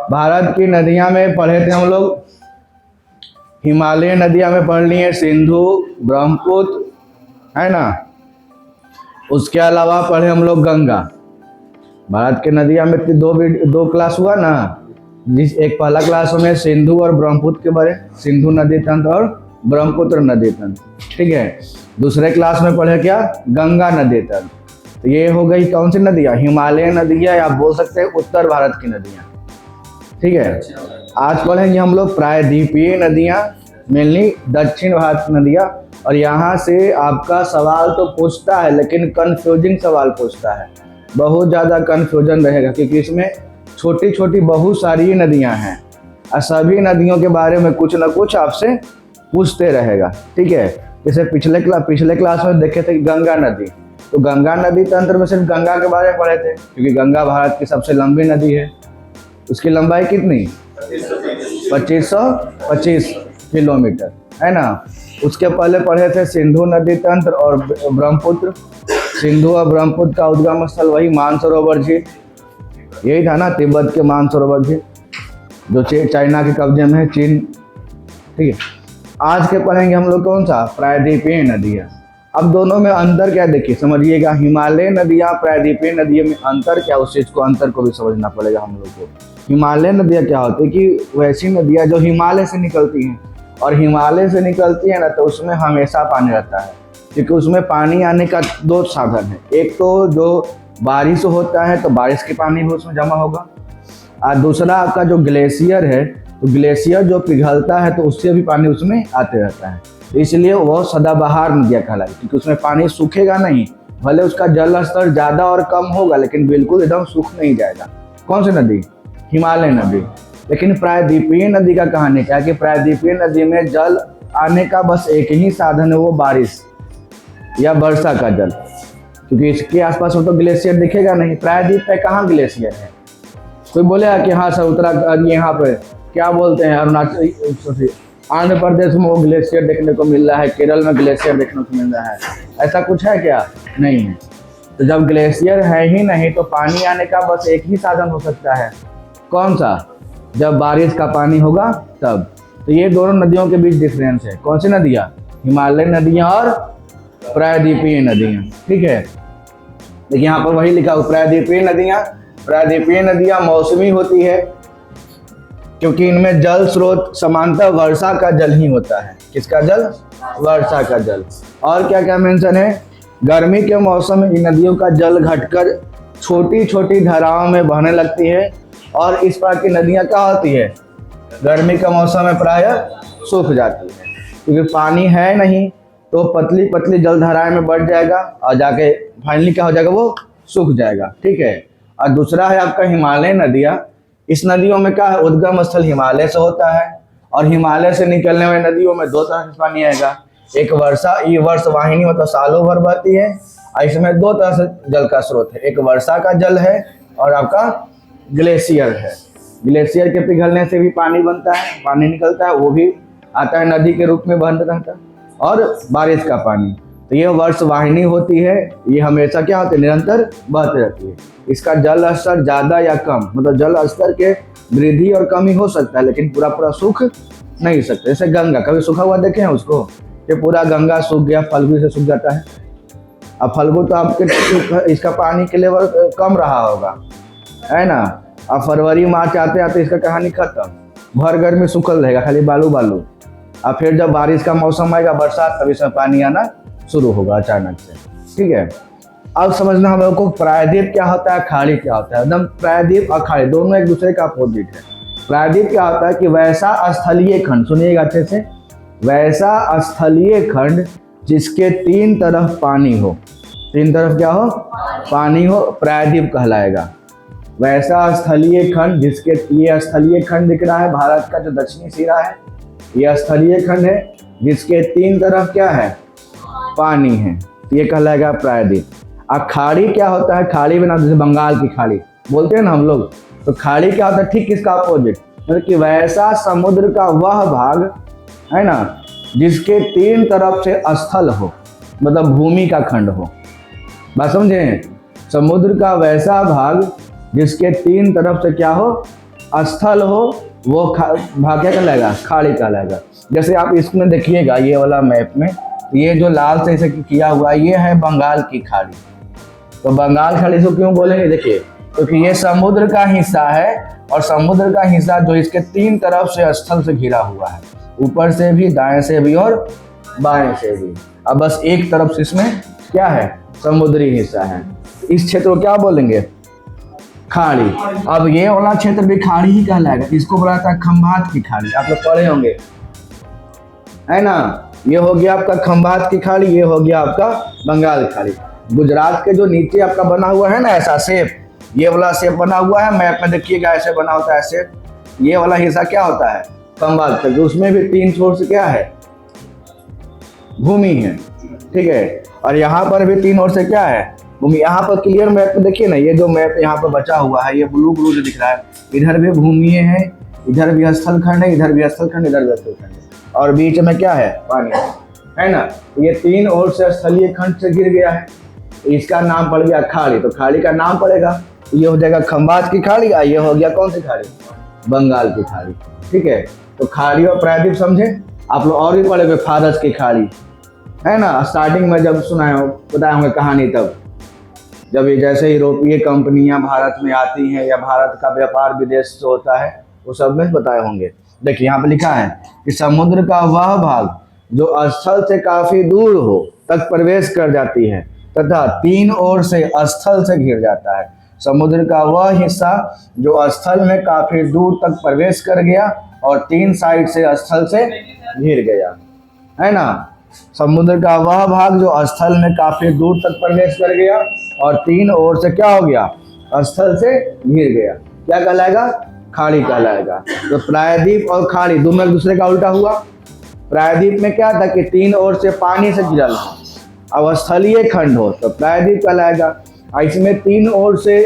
भारत की नदियां में पढ़े थे हम लोग, हिमालय नदियां में पढ़ ली है, सिंधु, ब्रह्मपुत्र, है ना। उसके अलावा पढ़े हम लोग गंगा। भारत की नदियां में दो क्लास हुआ ना, जिस एक पहला क्लास में सिंधु और ब्रह्मपुत्र के बारे, सिंधु नदी तंत्र और ब्रह्मपुत्र नदी तंत्र, ठीक है। दूसरे क्लास में पढ़े क्या, गंगा नदी तंत्र। तो ये हो गई कौन सी नदियाँ, हिमालय नदियाँ, या आप बोल सकते हैं उत्तर भारत की नदियाँ, ठीक है। आज पढ़ेंगे हम लोग प्रायद्वीपीय नदियाँ, मेनली दक्षिण भारत की नदियाँ। और यहाँ से आपका सवाल तो पूछता है, लेकिन कन्फ्यूजिंग सवाल पूछता है, बहुत ज़्यादा कन्फ्यूजन रहेगा, क्योंकि इसमें छोटी छोटी बहुत सारी नदियाँ हैं और सभी नदियों के बारे में कुछ ना कुछ आपसे पूछते रहेगा, ठीक है। जैसे पिछले क्लास में देखे थे गंगा नदी, तो गंगा नदी तंत्र में सिर्फ गंगा के बारे में पढ़े थे, क्योंकि गंगा भारत की सबसे लंबी नदी है। उसकी लंबाई कितनी, 2525 किलोमीटर, है ना। उसके पहले पढ़े थे सिंधु नदी तंत्र और ब्रह्मपुत्र। सिंधु और ब्रह्मपुत्र का उद्गम स्थल वही मानसरोवर झील, यही था ना, तिब्बत के मानसरोवर झील जो चाइना के कब्जे में है, चीन, ठीक है। आज के पढ़ेंगे हम लोग कौन सा, प्रायद्वीपीय नदियाँ। अब दोनों में अंतर क्या देखिए, समझिएगा, हिमालय नदियाँ प्रायद्वीपीय नदियों में अंतर क्या, उस चीज़ को अंतर को भी समझना पड़ेगा हम लोग को। हिमालय नदियाँ क्या होती है कि वैसी नदियाँ जो हिमालय से निकलती हैं, और हिमालय से निकलती है ना तो उसमें हमेशा पानी रहता है, क्योंकि उसमें पानी आने का दो साधन है। एक तो जो बारिश होता है तो बारिश के पानी भी उसमें जमा होगा, और दूसरा आपका जो ग्लेशियर है, तो ग्लेशियर जो पिघलता है तो उससे भी पानी उसमें आते रहता है। इसलिए वह सदाबहार नदियाँ कहलाई, क्योंकि उसमें पानी सूखेगा नहीं, भले उसका जल स्तर ज़्यादा और कम होगा, लेकिन बिल्कुल एकदम सूख नहीं जाएगा। कौन सी नदी, हिमालय नदी। लेकिन प्रायद्वीपीय नदी का कहानी क्या है कि प्रायद्वीपीय नदी में जल आने का बस एक ही साधन है, वो बारिश या वर्षा का जल, क्योंकि इसके आसपास में तो ग्लेशियर दिखेगा नहीं। प्रायद्वीप पे कहाँ ग्लेशियर है, कोई बोलेगा कि हाँ सर उत्तराखंड, यहाँ पे क्या बोलते हैं अरुणाचल, आंध्र प्रदेश में वो ग्लेशियर देखने को मिल रहा है, केरल में ग्लेशियर देखने को मिल रहा है, ऐसा कुछ है क्या, नहीं है। तो जब ग्लेशियर है ही नहीं तो पानी आने का बस एक ही साधन हो सकता है, कौन सा, जब बारिश का पानी होगा तब। तो ये दोनों नदियों के बीच डिफरेंस है, कौन सी नदियाँ, हिमालय नदियाँ और प्रायद्वीपीय नदियाँ, ठीक है। देखिए यहाँ पर वही लिखा हुआ, प्रायद्वीपीय नदियाँ। प्रायद्वीपीय नदियाँ मौसमी होती है, क्योंकि इनमें जल स्रोत समानतः वर्षा का जल ही होता है। किसका जल, वर्षा का जल। और क्या क्या मेंशन है, गर्मी के मौसम में इन नदियों का जल घटकर छोटी छोटी धाराओं में बहने लगती है, और इस प्रकार की नदियाँ क्या होती है, गर्मी के मौसम में प्रायः सूख जाती है, क्योंकि पानी है नहीं, तो पतली पतली जलधाराएं में बढ़ जाएगा और जाके फाइनली क्या हो जाएगा, वो सूख जाएगा, ठीक है। और दूसरा है आपका हिमालय नदियाँ। इस नदियों में क्या है, उद्गम स्थल हिमालय से होता है, और हिमालय से निकलने वाली नदियों में दो तरह से पानी आएगा। एक ये वर्ष वाहिनी मतलब सालों भर बहती है, और इसमें दो तरह से जल का स्रोत है, एक वर्षा का जल है और आपका ग्लेशियर है। ग्लेशियर के पिघलने से भी पानी बनता है, पानी निकलता है, वो भी आता है नदी के रूप में बहता रहता है, और बारिश का पानी। तो ये वर्ष वाहिनी होती है, ये हमेशा क्या होती है, निरंतर बहती रहती है। इसका जल स्तर ज़्यादा या कम, मतलब जल स्तर के वृद्धि और कमी हो सकता है, लेकिन पूरा पूरा सूख नहीं सकता। जैसे गंगा, कभी सूखा हुआ देखे हैं उसको, कि पूरा गंगा सूख गया, फल्गु से सूख जाता है। अब फल्गु तो आपके इसका पानी के लेवल कम रहा होगा, है ना। अब फरवरी मार्च आते आते इसका कहानी खत्म, भर गर्मी सूखल रहेगा, खाली बालू बालू। अब फिर जब बारिश का मौसम आएगा, बरसात, तब इसमें पानी आना शुरू होगा अचानक से, ठीक है। अब समझना हम लोग को प्रायद्वीप क्या होता है, खाड़ी क्या होता है। एकदम प्रायद्वीप और खाड़ी दोनों एक दूसरे का अपोजिट है। प्रायद्वीप क्या होता है कि वैसा स्थलीय खंड, सुनिएगा अच्छे से, वैसा स्थलीय खंड जिसके तीन तरफ पानी हो, तीन तरफ क्या हो, पानी हो, प्रायद्वीप कहलाएगा। वैसा स्थलीय खंड जिसके, ये स्थलीय खंड दिख रहा है भारत का जो दक्षिणी सिरा है, यह स्थलीय खंड है जिसके तीन तरफ क्या है, पानी है, ये कहलाएगा प्रायद्वीप। अब खाड़ी क्या होता है, खाड़ी बना, जैसे बंगाल की खाड़ी बोलते हैं ना हम लोग, तो खाड़ी क्या होता है, ठीक इसका अपोजिट, मतलब कि वैसा समुद्र का वह भाग है ना जिसके तीन तरफ से स्थल हो, मतलब भूमि का खंड हो। बात समझे, समुद्र का वैसा भाग जिसके तीन तरफ से क्या हो, स्थल हो वो भाग क्या कहलाएगा, खाड़ी कहलाएगा। जैसे आप इसमें देखिएगा ये वाला मैप में, ये जो लाल से इसे किया हुआ है ये है बंगाल की खाड़ी। तो बंगाल खाड़ी इसको क्यों बोलेंगे, देखिए क्योंकि ये समुद्र का हिस्सा है और समुद्र का हिस्सा जो इसके तीन तरफ से स्थल से घिरा हुआ है, ऊपर से भी, दाएं से भी और बाएं से भी। अब बस एक तरफ से इसमें क्या है, समुद्री हिस्सा है। इस क्षेत्र को क्या बोलेंगे, खाड़ी। अब ये वाला क्षेत्र भी खाड़ी ही कहलाएगा। इसको बोला जाता है खंभात की खाड़ी, आप लोग पढ़े होंगे है ना। ये हो गया आपका खंभात की खाड़ी, ये हो गया आपका बंगाल खाड़ी। गुजरात के जो नीचे आपका बना हुआ है ना ऐसा शेप, ये वाला शेप बना हुआ है मैप में, देखिएगा ऐसे बना होता है शेप। ये वाला हिस्सा क्या होता है, खंभात का, उसमें भी तीन छोर से क्या है, भूमि है, ठीक है। और यहाँ पर भी तीन ओर से क्या है, भूमि। यहाँ पर क्लियर मैप में देखिए ना, ये जो मैप यहाँ पर बचा हुआ है, ये ब्लू ब्लू जो दिख रहा है, इधर भी भूमि है, इधर भी स्थल खंड है, इधर भी स्थल खंड, इधर भी स्थल खंड है, और बीच में क्या है, पानी है ना। ये तीन ओर से स्थलीय खंड से गिर गया है, इसका नाम पड़ गया खाड़ी। तो खाड़ी का नाम पड़ेगा, ये हो जाएगा खंभात की खाड़ी, ये हो गया कौन सी खाड़ी, बंगाल की खाड़ी, ठीक है। तो खाड़ी और प्रायद्वीप समझे आप लोग। और भी पढ़े फारस की खाड़ी है ना, स्टार्टिंग में जब सुनाए हो, बताए होंगे कहानी, तब जब ये जैसे यूरोपीय कंपनियां भारत में आती हैं या भारत का व्यापार विदेश से होता है, वो सब में बताए होंगे। देखिए यहाँ पे लिखा है कि समुद्र का वह भाग जो स्थल से काफी दूर हो तक प्रवेश कर जाती है तथा तीन ओर से स्थल से घिर जाता है। समुद्र का वह हिस्सा जो स्थल में काफी दूर तक प्रवेश कर गया और तीन साइड से स्थल से घिर गया, है ना। समुद्र का वह भाग जो स्थल में काफी दूर तक प्रवेश कर गया और तीन ओर से क्या हो गया, स्थल से घिर गया, क्या कहलाएगा, खाड़ी कहलाएगा। तो प्रायद्वीप और खाड़ी दोनों एक दूसरे का उल्टा हुआ। प्रायद्वीप में क्या था कि तीन ओर से पानी से घिरा हो, अब स्थलीय खंड हो तो प्रायद्वीप कहलाएगा। इसमें तीन ओर से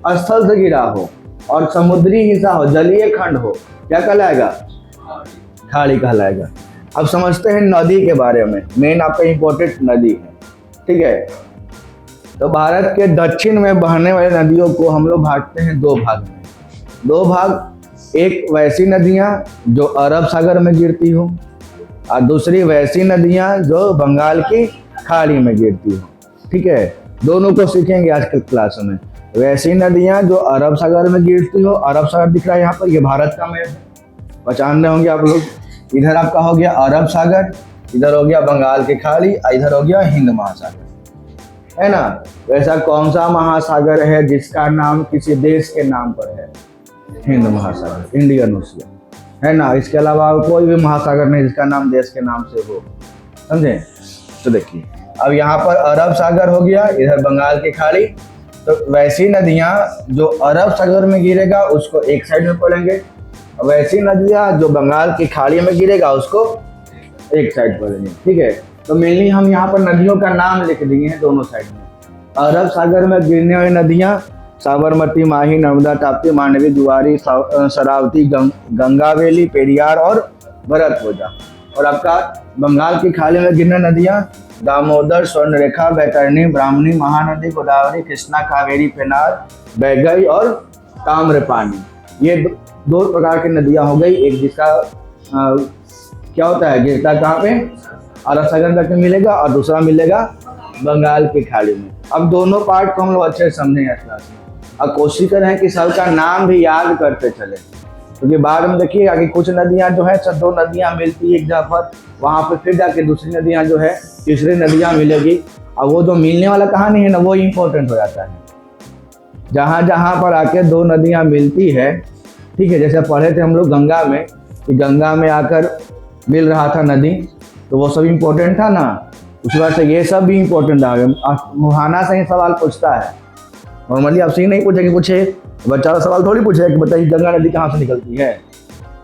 स्थल से घिरा हो और समुद्री हिस्सा हो, जलीय खंड हो, क्या कहलाएगा, खाड़ी कहलाएगा। अब समझते हैं नदी के बारे में, मेन आपका इंपॉर्टेंट नदी है, ठीक है। तो भारत के दक्षिण में बहने वाली नदियों को हम लोग बांटते हैं दो भाग में। दो भाग, एक वैसी नदियां जो अरब सागर में गिरती हो और दूसरी वैसी नदियां जो बंगाल की खाड़ी में गिरती हो, ठीक है। दोनों को सीखेंगे आज के क्लास में। वैसी नदियां जो अरब सागर में गिरती हो, अरब सागर दिख रहा है यहाँ पर, ये भारत का मैप है, पहचान रहे होंगे आप लोग। इधर आपका हो गया अरब सागर, इधर हो गया बंगाल की खाड़ी, इधर हो गया हिंद महासागर, है ना। वैसा कौन सा महासागर है जिसका नाम किसी देश के नाम पर है, हिंद महासागर, इंडियन ओशियन, है ना। इसके अलावा कोई भी महासागर नहीं जिसका नाम देश के नाम से हो, समझे। तो देखिए अब यहाँ पर अरब सागर हो गया, इधर बंगाल की खाड़ी। तो वैसी नदियाँ जो अरब सागर में गिरेगा उसको एक साइड में पढ़ेंगे, वैसी नदियाँ जो बंगाल की खाड़ी में गिरेगा उसको एक साइड पढ़ेंगे, ठीक है। तो मेनली हम यहाँ पर नदियों का नाम लिख दिए हैं दोनों साइड में। अरब सागर में गिरने वाली नदियाँ साबरमती, माही, नर्मदा, ताप्ती, मांडवी, जुआरी, शरावती, गंगावेली, पेरियार और भरतपुजा। और आपका बंगाल की खाड़ी में गिरने नदियाँ दामोदर, स्वर्णरेखा, बैतरणी, ब्राह्मणी, महानदी, गोदावरी, कृष्णा, कावेरी, पेनार, बैगई और ताम्रपानी। ये दो प्रकार की नदियाँ हो गई। एक जिसका क्या होता है, गिरता कहाँ पे, अरब सागर तक मिलेगा, और दूसरा मिलेगा बंगाल की खाड़ी में। अब दोनों पार्ट को हम लोग अच्छे से समझेंगे क्लास में, और कोशिश करें कि सबका नाम भी याद करते चले, क्योंकि बाद में देखिएगा कि कुछ नदियाँ जो है सब दो नदियाँ मिलती है एक जगह पर, वहाँ पर फिर जाके दूसरी नदियाँ जो है तीसरी नदियाँ मिलेगी, और वो जो मिलने वाला कहानी है ना वो इम्पोर्टेंट हो जाता है। जहाँ जहाँ पर आके दो नदियाँ मिलती है, ठीक है, जैसे पढ़े थे हम लोग गंगा में, कि गंगा में आकर मिल रहा था नदी, तो वो सब इम्पोर्टेंट था ना। उस वजह से ये सब भी इम्पोर्टेंट आ गया। मुहाना से ही सवाल पूछता है, नॉर्मली आपसे ही नहीं पूछे कि पूछे बच्चा का सवाल थोड़ी पूछे कि बताइए गंगा नदी कहाँ से निकलती है,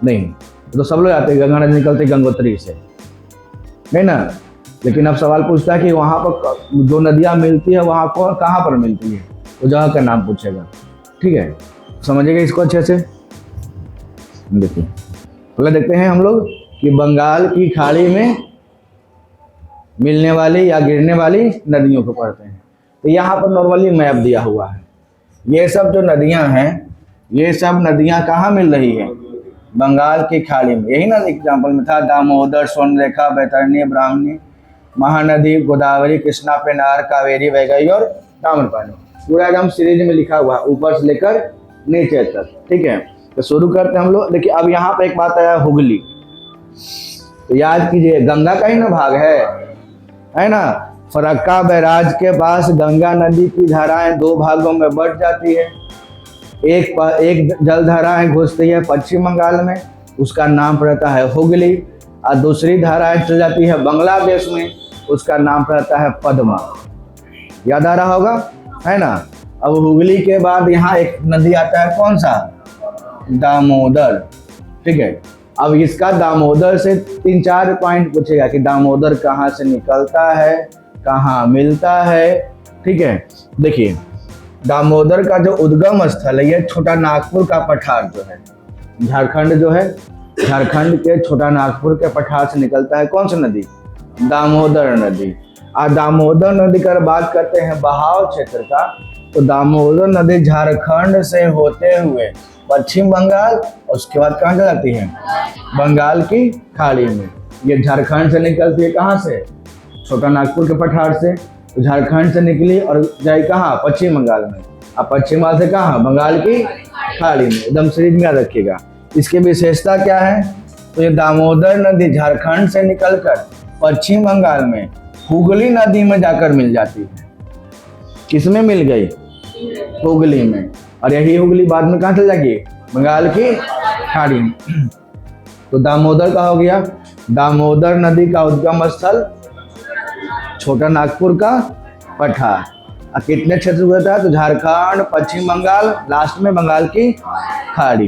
नहीं, तो सब लोग आते हैं गंगा नदी निकलती है गंगोत्री से, नहीं ना। लेकिन अब सवाल पूछता है कि वहाँ पर जो नदियाँ मिलती है वहाँ कौन कहाँ पर मिलती है, तो जगह का नाम पूछेगा, ठीक है। समझिएगा इसको अच्छे से। देखिए पहले देखते हैं हम लोग कि बंगाल की खाड़ी में मिलने वाली या गिरने वाली नदियों को पढ़ते हैं। तो यहाँ पर नॉर्मली मैप दिया हुआ है। ये सब जो नदियाँ हैं ये सब नदियां कहाँ मिल रही है? बंगाल की खाड़ी में। यही ना एग्जाम्पल में था, दामोदर, स्वर्णरेखा, बैतरणी, ब्राह्मणी, महानदी, गोदावरी, कृष्णा, पेनार, कावेरी, वैगई और ताम्रपानी। पूरा एकदम सीरीज में लिखा हुआ, ऊपर से लेकर नीचे तक। ठीक है, तो शुरू करते हैं हम लोग। देखिए अब यहाँ पे एक बात आया, हुगली। तो याद कीजिए, गंगा का ही ना भाग है ना। फरक्का बैराज के पास गंगा नदी की धाराएं दो भागों में बढ़ जाती है। एक जलधाराएं घुसती है पश्चिम बंगाल में, उसका नाम पड़ता है हुगली, और दूसरी धाराएं चल जाती है बांग्लादेश में, उसका नाम पड़ता है पद्मा। याद आ रहा होगा, है ना। अब हुगली के बाद यहाँ एक नदी आता है, कौन सा? दामोदर। ठीक है, अब इसका दामोदर से 3-4 पॉइंट पूछेगा कि दामोदर कहाँ से निकलता है, कहाँ मिलता है। ठीक है, देखिए दामोदर का जो उद्गम स्थल है, ये छोटा नागपुर का पठार जो है, झारखंड जो है, झारखंड के छोटा नागपुर के पठार से निकलता है। कौन सी नदी? दामोदर नदी। और दामोदर नदी का बात करते हैं बहाव क्षेत्र का, तो दामोदर नदी झारखंड से होते हुए पश्चिम बंगाल, और उसके बाद कहाँ जाती है? बंगाल की खाड़ी में। ये झारखंड से निकलती है, कहाँ से? छोटा नागपुर के पठार से। तो झारखंड से निकली और जाए कहाँ? पश्चिम बंगाल में। अब पश्चिम बंगाल से कहाँ? बंगाल की खाड़ी में। एकदम सीरीज में याद रखिएगा। इसकी विशेषता क्या है? तो ये दामोदर नदी झारखंड से निकलकर पश्चिम बंगाल में हुगली नदी में जाकर मिल जाती है। किसमें मिल गई? हुगली में। और यही हुगली बाद में कहाँ चल जाएगी? बंगाल की खाड़ी में। तो दामोदर का हो गया। दामोदर नदी का उद्गम स्थल छोटा नागपुर का पठार। और कितने क्षेत्र हुआ था? तो झारखंड, पश्चिम बंगाल, लास्ट में बंगाल की खाड़ी।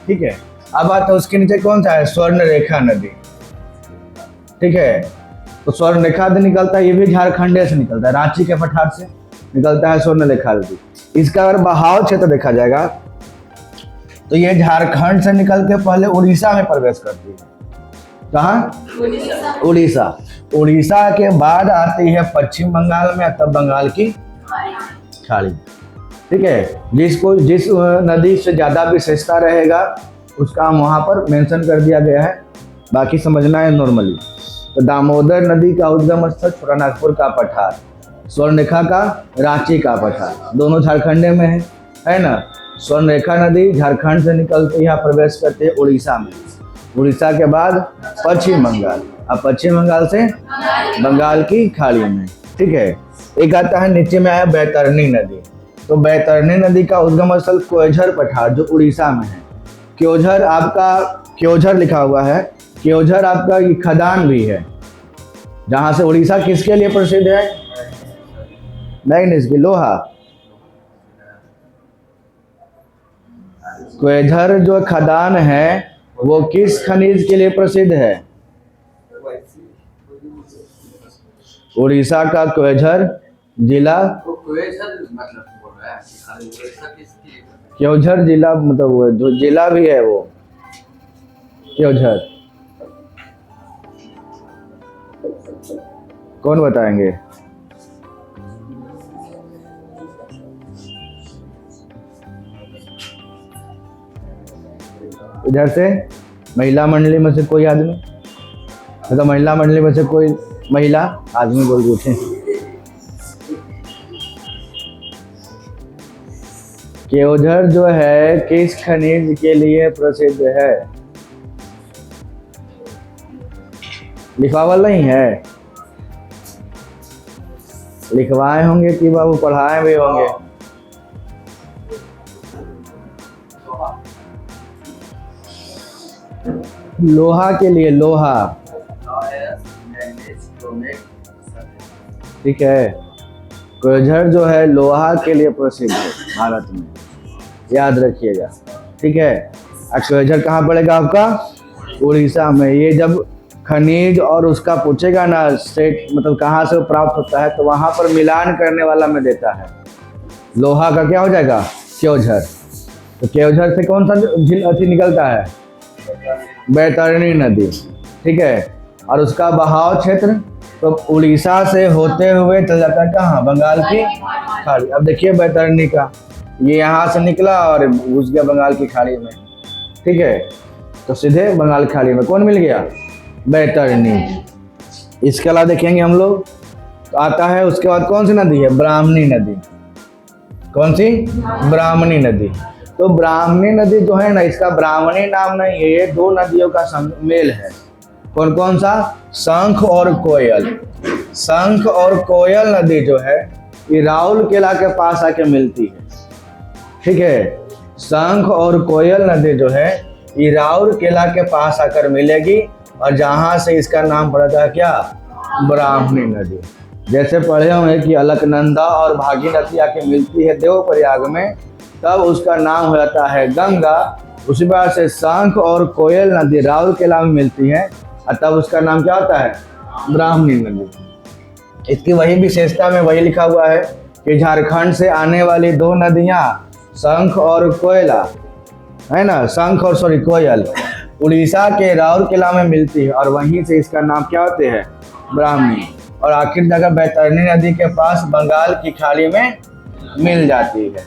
ठीक है, अब आता है उसके नीचे कौन सा है? स्वर्णरेखा नदी। ठीक है, तो स्वर्णरेखा नदी निकलता है, ये भी झारखंड से निकलता है, रांची के पठार से निकलता है स्वर्णरेखा नदी। इसका अगर बहाव क्षेत्र देखा जाएगा तो ये झारखंड से निकल के पहले उड़ीसा में प्रवेश करती है। कहाँ? उड़ीसा। उड़ीसा के बाद आती है पश्चिम बंगाल में, तब बंगाल की खाड़ी। ठीक है, जिस नदी से ज़्यादा विशेषता रहेगा उसका हम वहाँ पर मेंशन कर दिया गया है, बाकी समझना है नॉर्मली। तो दामोदर नदी का उद्गम स्थल छोटा नागपुर का पठार, स्वर्णरेखा का रांची का पठार, दोनों झारखंड में है ना। स्वर्णरेखा नदी झारखंड से निकलते यहाँ प्रवेश करते हैं उड़ीसा में, उड़ीसा के बाद पश्चिम बंगाल, अब पश्चिम बंगाल से बंगाल की खाड़ी में। ठीक है, एक आता है नीचे में आया बैतरणी नदी। तो बैतरणी नदी का उद्गम स्थल क्योंझर पठार जो उड़ीसा में है। क्योंझर आपका, क्योंझर लिखा हुआ है, क्योंझर आपका ये खदान भी है, जहाँ से उड़ीसा किसके लिए प्रसिद्ध है? मैग्नीज की, लोहा। क्योंझर जो खदान है वो किस खनिज के लिए प्रसिद्ध है? उड़ीसा का क्योंझर जिला, क्योंझर जिला मतलब वो जो जिला भी है वो क्योंझर। कौन बताएंगे? इधर से महिला मंडली में से कोई आदमी, मतलब महिला मंडली में से कोई महिला आदमी बोल पूछे। क्योंझर जो है किस खनिज के लिए प्रसिद्ध है? लिखवावल नहीं है, लिखवाए होंगे कि बाबू पढ़ाए भी होंगे। लोहा के लिए, लोहा। ठीक है, क्योंझर जो है लोहा के लिए प्रसिद्ध है भारत में, याद रखिएगा। ठीक है, और क्योंझर कहाँ पड़ेगा आपका? उड़ीसा में। ये जब खनिज और उसका पूछेगा ना स्टेट, मतलब कहाँ से प्राप्त होता है, तो वहाँ पर मिलान करने वाला में देता है। लोहा का क्या हो जाएगा? क्योंझर। तो क्योंझर से कौन सा झील अथी निकलता है? बैतरणी नदी। ठीक है, और उसका बहाव क्षेत्र तो उड़ीसा से होते हुए चल जाता है कहाँ? बंगाल की खाड़ी। अब देखिए बैतरणी का, ये यहाँ से निकला और घुस गया बंगाल की खाड़ी में, ठीक है। तो सीधे बंगाल की खाड़ी में कौन मिल गया, बैतरणी। इसके अलावा देखेंगे हम लोग, तो आता है उसके बाद कौन सी नदी है, ब्राह्मणी नदी। कौन सी, ब्राह्मणी नदी। तो ब्राह्मणी नदी जो है ना, इसका ब्राह्मणी नाम नहीं है, ये दो नदियों का मेल है। कौन कौन सा, शंख और कोयल। शंख और कोयल नदी जो है ये राउरकेला के पास आके मिलती है, ठीक है। शंख और कोयल नदी जो है ये राउरकेला के पास आकर मिलेगी, और जहाँ से इसका नाम पड़ा था क्या, ब्राह्मणी नदी। जैसे पढ़े हुए कि अलकनंदा और भागीरथी आके मिलती है देवप्रयाग में, तब उसका नाम हो जाता है गंगा। उसी बार से शंख और कोयल नदी राउरकेला में मिलती है, और तब उसका नाम क्या होता है, ब्राह्मणी नदी। इसकी वही विशेषता में वही लिखा हुआ है कि झारखंड से आने वाली दो नदियाँ शंख और कोयला है ना, शंख और कोयल उड़ीसा के राउरकेला में मिलती है, और वहीं से इसका नाम क्या होते हैं, ब्राह्मणी। और आखिर जगह बैतरणी नदी के पास बंगाल की खाड़ी में मिल जाती है,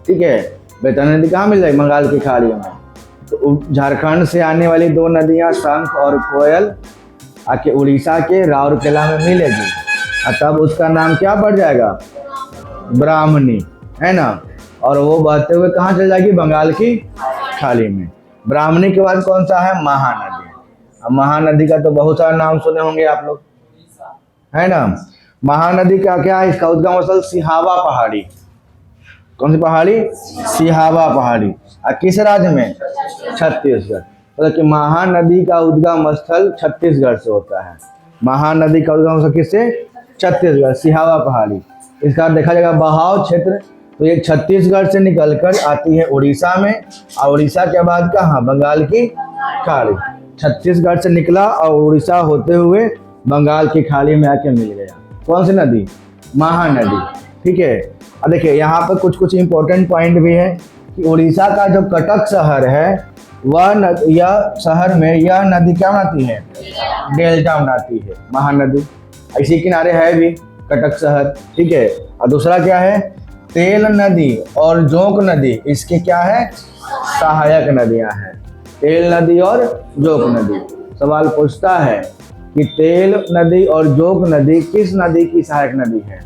ठीक है। बैतरणी नदी कहाँ मिल जाएगी, बंगाल की खाड़ी में। तो झारखंड से आने वाली दो नदियाँ शंख और कोयल आके उड़ीसा के राउरकेला में मिलेगी, और तब उसका नाम क्या पड़ जाएगा, ब्राह्मणी, है ना। और वो बहते हुए कहाँ चल जाएगी, बंगाल की खाड़ी में। ब्राह्मणी के बाद कौन सा है, महानदी। अब महानदी का तो बहुत सारा नाम सुने होंगे आप लोग, है ना। महानदी का क्या है, इसका उद्गम स्थल सिहावा पहाड़ी। कौन सी पहाड़ी, सिहावा पहाड़ी। और किस राज्य में, छत्तीसगढ़। मतलब कि महानदी का उद्गम स्थल छत्तीसगढ़ से होता है। महानदी का उद्गम स्थल किससे, छत्तीसगढ़, सिहावा पहाड़ी। इसका देखा जाएगा बहाव क्षेत्र, तो ये छत्तीसगढ़ से निकलकर आती है उड़ीसा में, और उड़ीसा के बाद कहाँ, बंगाल की खाड़ी। छत्तीसगढ़ से निकला और उड़ीसा होते हुए बंगाल की खाड़ी में आके मिल गया। कौन सी नदी, महानदी, ठीक है। अब देखिए यहाँ पर कुछ कुछ इंपॉर्टेंट पॉइंट भी है कि उड़ीसा का जो कटक शहर है वह यह शहर में यह नदी क्या बनाती है, डेल्टा बनाती है, महानदी। इसी किनारे है भी कटक शहर, ठीक है। और दूसरा क्या है, तेल नदी और जोंक नदी इसके क्या है, सहायक नदियां हैं। तेल नदी और जोंक नदी। सवाल पूछता है कि तेल नदी और जोंक नदी किस नदी की सहायक नदी है,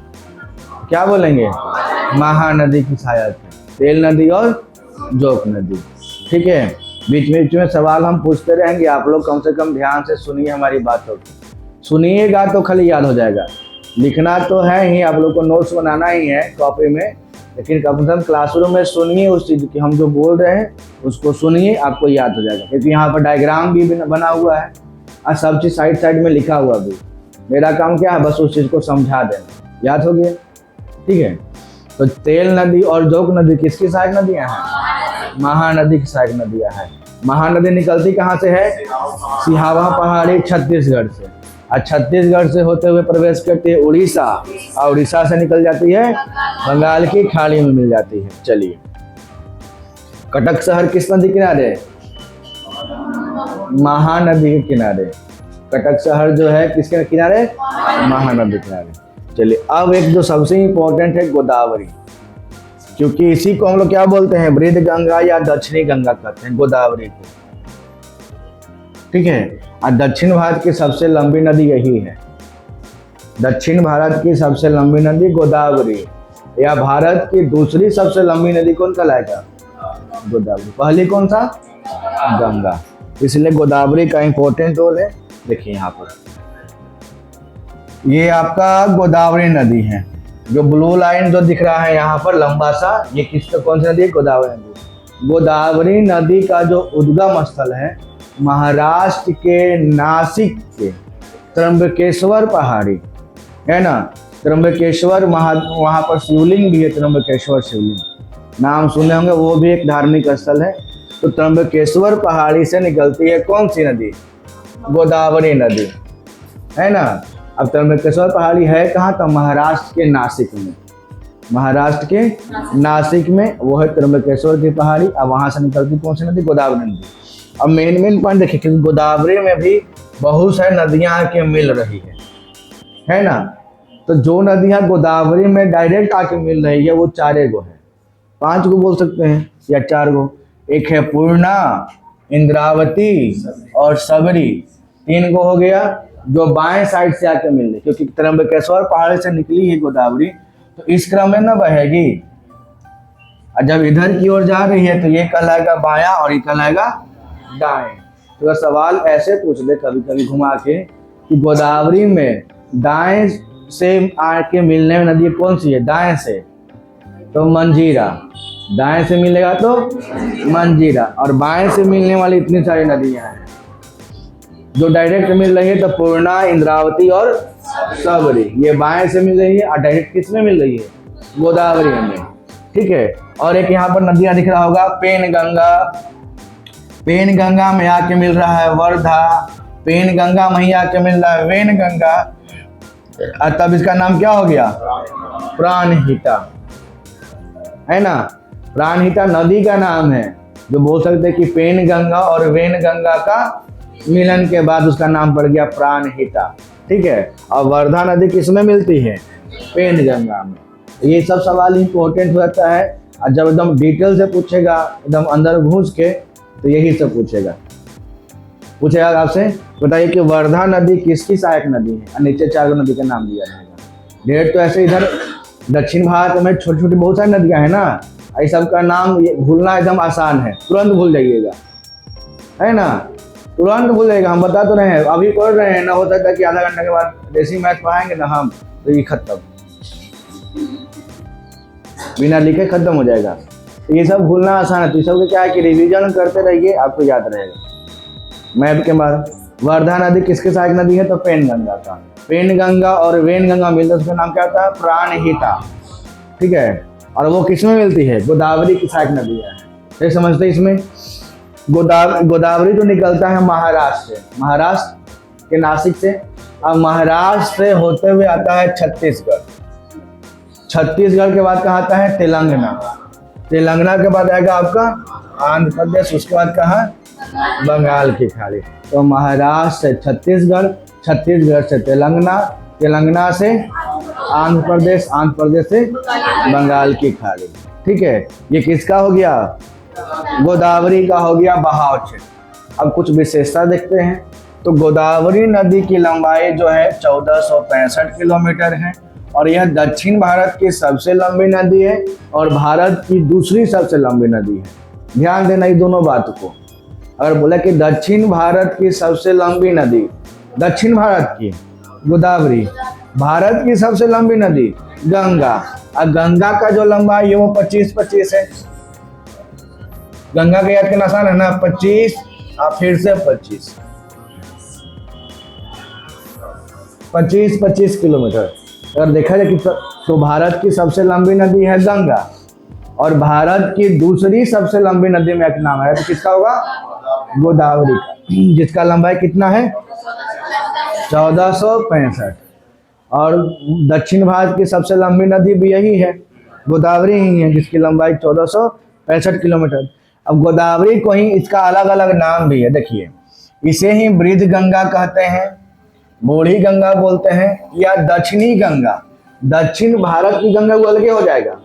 क्या बोलेंगे, महानदी की सहायक है, तेल नदी और जोंक नदी, ठीक है। बीच में सवाल हम पूछते रहेंगे, आप लोग कम से कम ध्यान से सुनिए हमारी बातों को। सुनिएगा तो खाली याद हो जाएगा, लिखना तो है ही, आप लोग को नोट्स बनाना ही है कॉपी में, लेकिन कम से कम क्लासरूम में सुनिए उस चीज़ की, हम जो बोल रहे हैं उसको सुनिए, आपको याद हो जाएगा। क्योंकि यहाँ पर डायग्राम भी बना हुआ है और सब चीज़ साइड साइड में लिखा हुआ भी। मेरा काम क्या है, बस उस चीज़ को समझा देना, याद हो गया, ठीक है। तो तेल नदी और जोंक नदी किसकी सहायक नदियाँ हैं, महानदी की सहायक नदियाँ हैं। महानदी निकलती कहाँ से है, सिहावा पहाड़ी, छत्तीसगढ़ से, और छत्तीसगढ़ से होते हुए प्रवेश करती है उड़ीसा, और उड़ीसा से निकल जाती है बंगाल की खाड़ी में मिल जाती है। चलिए, कटक शहर किस नदी किनारे, महानदी के किनारे। कटक शहर जो है किसके किनारे, महानदी किनारे। चलिए, अब एक जो सबसे इम्पोर्टेंट है गोदावरी, क्योंकि इसी को हम लोग क्या बोलते हैं, वृद्ध गंगा या दक्षिणी गंगा कहते हैं गोदावरी को, ठीक है। और दक्षिण भारत की सबसे लंबी नदी यही है, दक्षिण भारत की सबसे लंबी नदी गोदावरी, या भारत की दूसरी सबसे लंबी नदी कौन कहलाएगा, गोदावरी। पहली कौन सा, गंगा। इसलिए गोदावरी का इंपॉर्टेंट रोल है। देखिए यहाँ पर ये आपका गोदावरी नदी है, जो ब्लू लाइन जो दिख रहा है यहाँ पर लंबा सा, ये किसका कौन सी नदी है, गोदावरी नदी। गोदावरी नदी का जो उद्गम स्थल है महाराष्ट्र के नासिक के त्र्यंबकेश्वर पहाड़ी, है ना। त्र्यंबकेश्वर वहाँ पर शिवलिंग भी है, त्र्यंबकेश्वर शिवलिंग, नाम सुने होंगे, वो भी एक धार्मिक स्थल है। तो त्र्यंबकेश्वर पहाड़ी से निकलती है कौन सी नदी, गोदावरी नदी, है ना। अब त्र्यंबकेश्वर पहाड़ी है कहाँ, तो महाराष्ट्र के नासिक में, महाराष्ट्र के नासिक में वो है त्र्यंबकेश्वर की पहाड़ी। अब वहाँ से निकलती कौन सी नदी, गोदावरी नदी। अब मेन पॉइंट देखिए, क्योंकि गोदावरी में भी बहुत सारी नदियाँ आके मिल रही है ना। तो जो नदियाँ गोदावरी में डायरेक्ट आके मिल रही है वो चारे गो है। 5 को बोल सकते हैं या 4 को। एक है पूर्णा, इंद्रावती और सबरी। 3 को हो गया जो बाएं साइड से आके मिल रही, क्योंकि त्र्यंबकेश्वर पहाड़ से निकली है गोदावरी, तो इस क्रम में ना बहेगी। और जब इधर की ओर जा रही है तो ये कहलाएगा बायां और ये कहलाएगा दाएं। तो सवाल ऐसे पूछ दे कभी कभी घुमा के कि गोदावरी में दाएं से आके मिलने में नदी कौन सी है? दाएं से तो मंजीरा, दाएं से मिलेगा तो मंजीरा, और बाएं से मिलने वाली इतनी सारी नदियां हैं। जो डायरेक्ट मिल रही है तो पूर्णा, इंद्रावती और सबरी, ये बाएं से मिल रही है। और डायरेक्ट किस में मिल रही है? गोदावरी में। ठीक है। और एक यहाँ पर नदियां दिख रहा होगा, पेनगंगा। पेनगंगा में आके मिल रहा है वर्धा, पेनगंगा में ही आके मिल रहा है वेनगंगा, और तब इसका नाम क्या हो गया? प्राणहिता, है ना। प्राणहिता नदी का नाम है, जो बोल सकते हैं कि पेनगंगा और वेनगंगा का मिलन के बाद उसका नाम पड़ गया प्राणहिता। ठीक है। और वर्धा नदी किसमें मिलती है? पेनगंगा में। ये सब सवाल इंपॉर्टेंट होता है, और जब एकदम डिटेल से पूछेगा, एकदम अंदर घुस के, तो यही सब पूछेगा आपसे। बताइए कि वर्धा नदी किसकी सहायक नदी है? और नीचे 4 नदी का नाम दिया जाएगा। डेट तो ऐसे इधर दक्षिण भारत में छोटी छोटी बहुत सारी नदियां हैं ना, इस सब का नाम भूलना एकदम आसान है, तुरंत भूल जाइएगा, है ना, तुरंत भूल जाएगा। हम बता तो रहे हैं, अभी पढ़ रहे हैं ना, होता है कि आधा घंटा के बाद देसी मैथ पढ़ाएंगे ना हम, तो ये खत्म, बिना लिखे खत्म हो जाएगा। तो ये सब भूलना आसान है। तो ये सब क्या है कि रिवीजन करते रहिए, आपको याद रहेगा। मैथ के बाद वर्धा नदी किसके सहायक नदी है? तो पेनगंगा का। पेनगंगा और वेनगंगा मिलते उसका नाम क्या होता है? प्राणहिता। ठीक है। और वो किस में मिलती है? गोदावरी की सहायक नदी है। ये समझते इसमें गोदावरी तो निकलता है महाराष्ट्र से, महाराष्ट्र के नासिक से। अब महाराष्ट्र से होते हुए आता है छत्तीसगढ़, छत्तीसगढ़ के बाद कहाँ आता है? तेलंगाना, तेलंगाना के बाद आएगा आपका आंध्र प्रदेश, उसके बाद कहाँ? बंगाल की खाड़ी। तो महाराष्ट्र से छत्तीसगढ़, छत्तीसगढ़ से तेलंगाना, तेलंगाना से आंध्र प्रदेश, आंध्र प्रदेश से बंगाल की खाड़ी। ठीक है। ये किसका हो गया? गोदावरी का हो गया बहाव क्षेत्र। अब कुछ विशेषता देखते हैं। तो गोदावरी नदी की लंबाई जो है 1465 किलोमीटर है, और यह दक्षिण भारत की सबसे लंबी नदी है और भारत की दूसरी सबसे लंबी नदी है। ध्यान देना ये दोनों बात को। अगर बोला कि दक्षिण भारत की सबसे लंबी नदी, दक्षिण भारत की गोदावरी, भारत की सबसे लंबी नदी गंगा, और गंगा का जो लंबाई है वो 25 है। गंगा का याद करना आसान है ना, 25 और फिर से 25 किलोमीटर। अगर देखा जाए कि तो भारत की सबसे लंबी नदी है गंगा, और भारत की दूसरी सबसे लंबी नदी में एक नाम है, तो किसका होगा? गोदावरी का, जिसका लंबाई कितना है? 1465। और दक्षिण भारत की सबसे लंबी नदी भी यही है, गोदावरी ही है, जिसकी लंबाई 1465 किलोमीटर। अब गोदावरी को ही इसका अलग अलग नाम भी है। देखिए, इसे ही बृज गंगा कहते हैं, बूढ़ी गंगा बोलते हैं, या दक्षिणी गंगा। दक्षिण भारत की गंगा वो अलग हो जाएगा।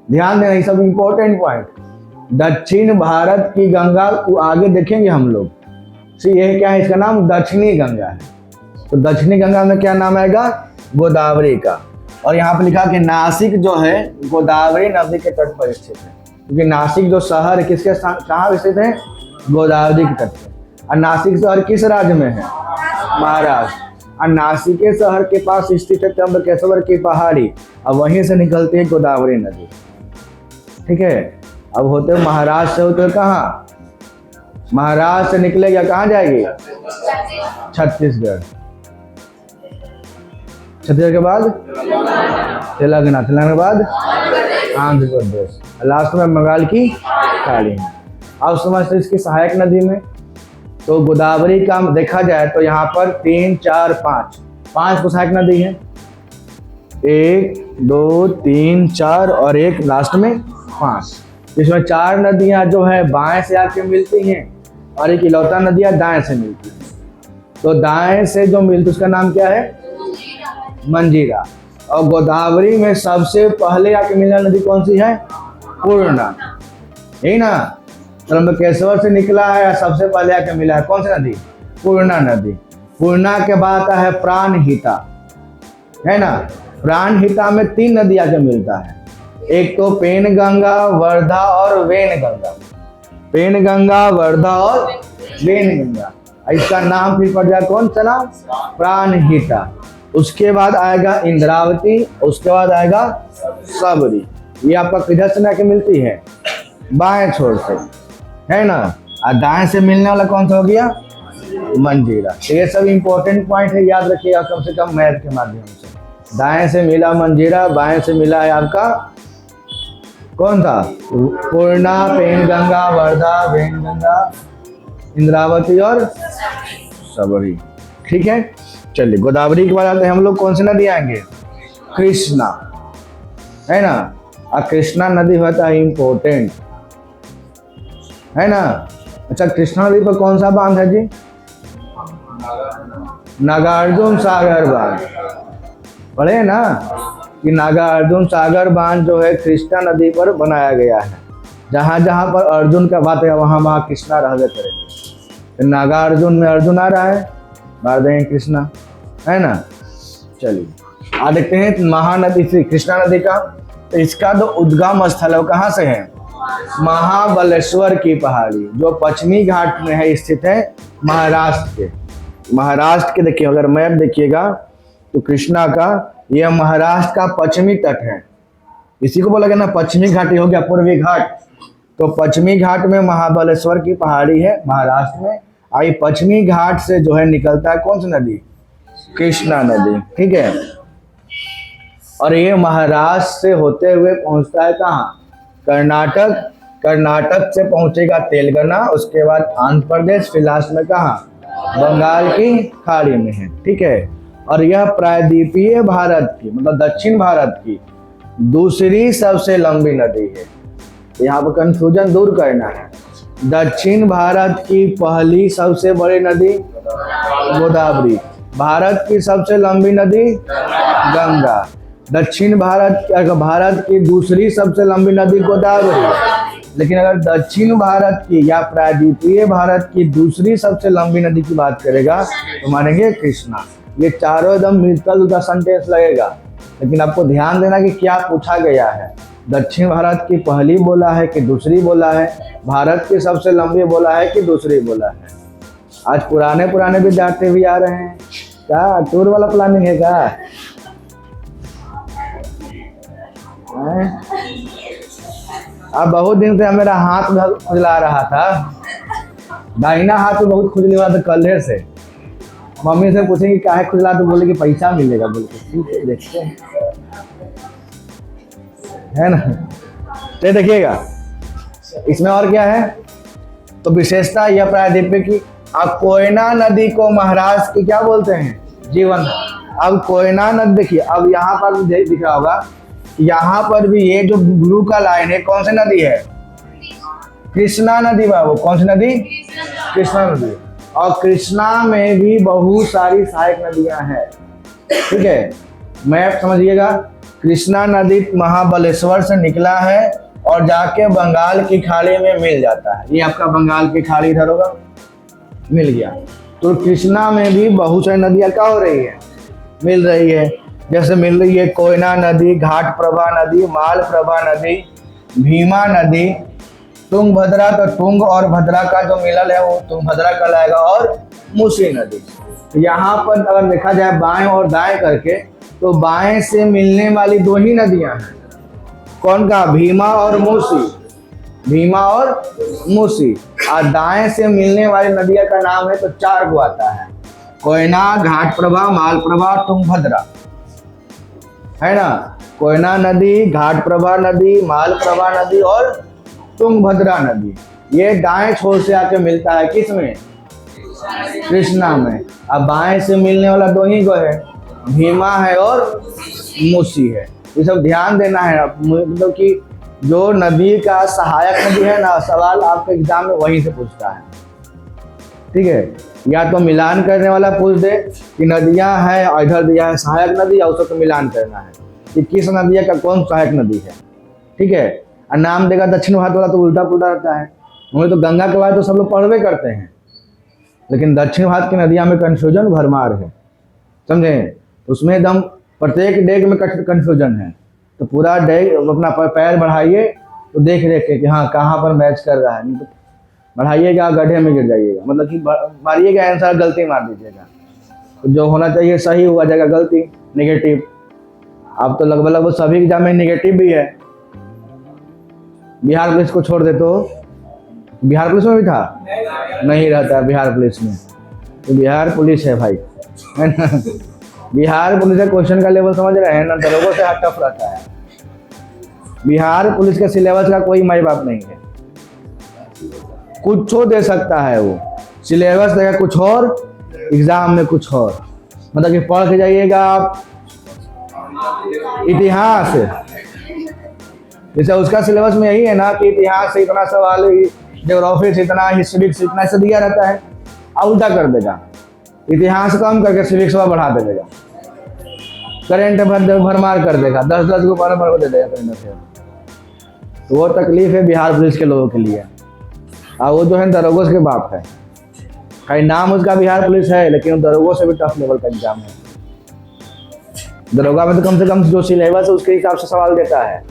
ध्यान देना, ये सब इंपॉर्टेंट पॉइंट। दक्षिण भारत की गंगा को आगे देखेंगे हम लोग। ये क्या है? इसका नाम दक्षिणी गंगा है। तो दक्षिणी गंगा में क्या नाम आएगा? गोदावरी का। और यहाँ पे लिखा कि नासिक जो है गोदावरी नदी के तट पर स्थित है, क्योंकि नासिक जो शहर है किसके कहाँ स्थित है? गोदावरी के तट पर। और नासिक शहर किस राज्य में है? महाराष्ट्र। और नासिक के शहर के पास स्थित है त्र्यंबकेश्वर की पहाड़ी, और वहीं से निकलती है गोदावरी नदी। ठीक है। अब होते महाराष्ट्र से होते कहाँ? महाराष्ट्र से निकलेगा कहाँ जाएगी? छत्तीसगढ़। छत्तीसगढ़ के बाद तेलंगाना, तेलंगाना के बाद आंध्र प्रदेश, लास्ट में बंगाल की खाड़ी। अब समझते इसकी सहायक नदी में। तो गोदावरी का देखा जाए तो यहाँ पर 3, 4, 5 को सहायक नदी है। 1, 2, 3, 4 और एक लास्ट में 5। इसमें 4 नदियाँ जो है बाएं से आके मिलती हैं, और एक इलौता नदियाँ दाएं से मिलती हैं। तो दाएं से जो मिलती उसका नाम क्या है? मंजीरा। और गोदावरी में सबसे पहले आके मिलने नदी कौन सी है? पूर्णा, यही ना। त्र्यंबकेश्वर से निकला है, सबसे पहले आके मिला है कौन सी नदी? पूर्णा नदी। पूर्णा के बाद आता है प्राणहिता, है ना। प्राणहिता में 3 नदी आके मिलता है, एक तो पेनगंगा, वर्धा और वेनगंगा। पेनगंगा, वर्धा और वेनगंगा, इसका नाम फिर पड़ जाए कौन सा नाम? प्राणहिता। उसके बाद आएगा इंद्रावती, उसके बाद आएगा सबरी। ये आपका किधर से आके मिलती है? बाएं छोर से, है ना। और दाएं से मिलने वाला कौन सा हो गया? मंजीरा। तो ये सब इंपॉर्टेंट पॉइंट है, याद रखिएगा कम से कम मैथ के माध्यम से। दाएं से मिला मंजीरा, बाएं से मिला है आपका कौन था? पूर्णा, पेनगंगा, वर्धा, वेनगंगा, इंद्रावती और सबरी। ठीक है, चलिए गोदावरी के बाद आते हैं हम लोग कौन सी नदी आएंगे? कृष्णा, है ना। और कृष्णा नदी होता है इम्पोर्टेंट, है ना। अच्छा, कृष्णा नदी पर कौन सा बांध है जी? नागार्जुन सागर बांध। पढ़े ना कि नागार्जुन सागर बांध जो है कृष्णा नदी पर बनाया गया है। जहाँ जहाँ पर अर्जुन का बात है वहाँ वहाँ कृष्णा रहते करेंगे। तो नागार्जुन में अर्जुन आ रहा है, मार देंगे कृष्णा, है ना। चलिए आ देखते हैं महानदी से कृष्णा नदी का। तो इसका जो उद्गम स्थल है वो कहाँ से है? महाबलेश्वर की पहाड़ी, जो पश्चिमी घाट में है, स्थित है महाराष्ट्र के। महाराष्ट्र के देखिए, अगर मैप देखिएगा तो कृष्णा का यह महाराष्ट्र का पश्चिमी तट है। इसी को बोला गया ना पश्चिमी घाट, हो गया पूर्वी घाट। तो पश्चिमी घाट में महाबलेश्वर की पहाड़ी है महाराष्ट्र में। आई पश्चिमी घाट से जो है निकलता है कौन सी नदी? कृष्णा नदी, ठीक है। और ये महाराष्ट्र से होते हुए पहुंचता है कहाँ? कर्नाटक। कर्नाटक से पहुंचेगा तेलंगाना, उसके बाद आंध्र प्रदेश, फिर लास्ट में कहाँ? बंगाल की खाड़ी में है, ठीक है। और यह प्रायद्वीपीय भारत की, मतलब दक्षिण भारत की दूसरी सबसे लंबी नदी है। यहाँ पर कंफ्यूजन दूर करना है। दक्षिण भारत की पहली सबसे बड़ी नदी गोदावरी, भारत की सबसे लंबी नदी गंगा, दक्षिण भारत की दूसरी सबसे लंबी नदी गोदावरी। लेकिन अगर दक्षिण भारत की या प्रायद्वीपीय भारत की दूसरी सबसे लंबी नदी की बात करेगा तो मानेंगे कृष्णा। ये चारों एकदम मिलता जुलता सेंटेंस लगेगा, लेकिन आपको ध्यान देना कि क्या पूछा गया है। दक्षिण भारत की पहली बोला है कि दूसरी बोला है, भारत की सबसे लंबी बोला है कि दूसरी बोला है। आज पुराने विद्यार्थी भी आ रहे हैं, क्या टूर वाला प्लानिंग है क्या? अब बहुत दिन से मेरा हाथ खुजला रहा था, दाहिना हाथ तो बहुत खुजली हुआ था कल से। मम्मी से पूछेंगे काहे खुजला, तो बोले कि पैसा मिलेगा, बोल के ठीक है देखते हैं, है ना। तो देखिएगा इसमें और क्या है, तो विशेषता यह प्रायद्वीपीय की। अब कोयना नदी को महाराष्ट्र की क्या बोलते हैं? जीवन। अब कोयना नदी देखिए, अब यहाँ पर भी दिख रहा होगा, यहाँ पर भी ये जो ब्लू का लाइन है कौन सी नदी है? कृष्णा नदी बाबू। कौन सी नदी? कृष्णा नदी। और कृष्णा में भी बहुत सारी सहायक नदियां हैं, ठीक है। मैप समझिएगा, कृष्णा नदी महाबलेश्वर से निकला है और जाके बंगाल की खाड़ी में मिल जाता है। ये आपका बंगाल की खाड़ी इधर होगा, मिल गया। तो कृष्णा में भी बहुत सारी नदियां क्या हो रही है? मिल रही है। जैसे मिल रही है कोयना नदी, घाटप्रभा नदी, मालप्रभा नदी, भीमा नदी, तुंगभद्रा। तो तुंग और भद्रा का जो मिलल है वो तुंगभद्रा कहलाएगा, और मूसी नदी। तो यहाँ पर अगर देखा जाए बाएं और दाएं करके, तो बाएं से मिलने वाली 2 ही नदियां हैं। कौन का? भीमा और मूसी। भीमा और मूसी। और दाएं से मिलने वाली नदियां का नाम है तो 4 गो आता है, कोयना, घाटप्रभा, मालप्रभा, तुंगभद्रा, है ना। कोयना नदी, घाटप्रभा नदी, मालप्रभा नदी और तुंगभद्रा नदी। ये दाएं छोर से आके मिलता है किसमें? कृष्णा में। अब बाएं से मिलने वाला 2 ही गो है, भीमा है और मूसी है। ये सब ध्यान देना है, मतलब कि जो नदी का सहायक नदी है ना, सवाल आपके एग्जाम में वहीं से पूछता है, ठीक है। या तो मिलान करने वाला पूछ दे कि नदियां हैं और इधर दिया है सहायक नदी, या उसको तो मिलान करना है कि किस नदिया का कौन सहायक नदी है, ठीक है। और नाम देगा दक्षिण भारत वाला तो उल्टा पुल्टा रहता है। हमें तो गंगा के बारे तो सब लोग पढ़वे करते हैं, लेकिन दक्षिण भारत की नदियाँ में कन्फ्यूजन भरमार है, समझे। उसमें एकदम प्रत्येक डेग में कन्फ्यूजन है। तो पूरा डेग अपना पैर बढ़ाइए तो देख के कि हाँ कहाँ पर मैच कर रहा है, नहीं तो बढ़ाइएगा गड्ढे में गिर जाइएगा, मतलब कि मारिएगा आंसर गलती मार दीजिएगा। तो जो होना चाहिए सही हुआ जाएगा गलती, नेगेटिव। अब तो लगभग सभी एग्जाम में नेगेटिव भी है। बिहार पुलिस को छोड़ दे तो बिहार पुलिस में भी था नहीं रहता बिहार पुलिस में, तो बिहार पुलिस है भाई, है ना। बिहार पुलिस का क्वेश्चन का लेवल समझ रहे हैं ना, दरोगों से टफ रहता है। बिहार पुलिस के सिलेबस का कोई माई बाप नहीं है, कुछ दे सकता है वो, सिलेबस देगा कुछ और, एग्जाम में कुछ और। मतलब कि पढ़ के जाइएगा आप इतिहास, जैसे उसका सिलेबस में यही है ना कि इतिहास से इतना सवाल, ज्योग्राफी से इतना, हिस्ट्री से इतना से दिया रहता है, अब उल्टा कर देगा, इतिहास कम करके सिविक्स वाला बढ़ा देगा, करेंट भरमार कर देगा, 10-10 को भर दे देगा करेंट अफेयर। तो वो तकलीफ है बिहार पुलिस के लोगों के लिए। और वो जो है दरोगों के बाप है, कहीं नाम उसका बिहार पुलिस है, लेकिन वो दरोगों से भी टफ लेवल का एग्जाम है। दरोगा में तो कम से कम जो सिलेबस है उसके हिसाब से सवाल देता है,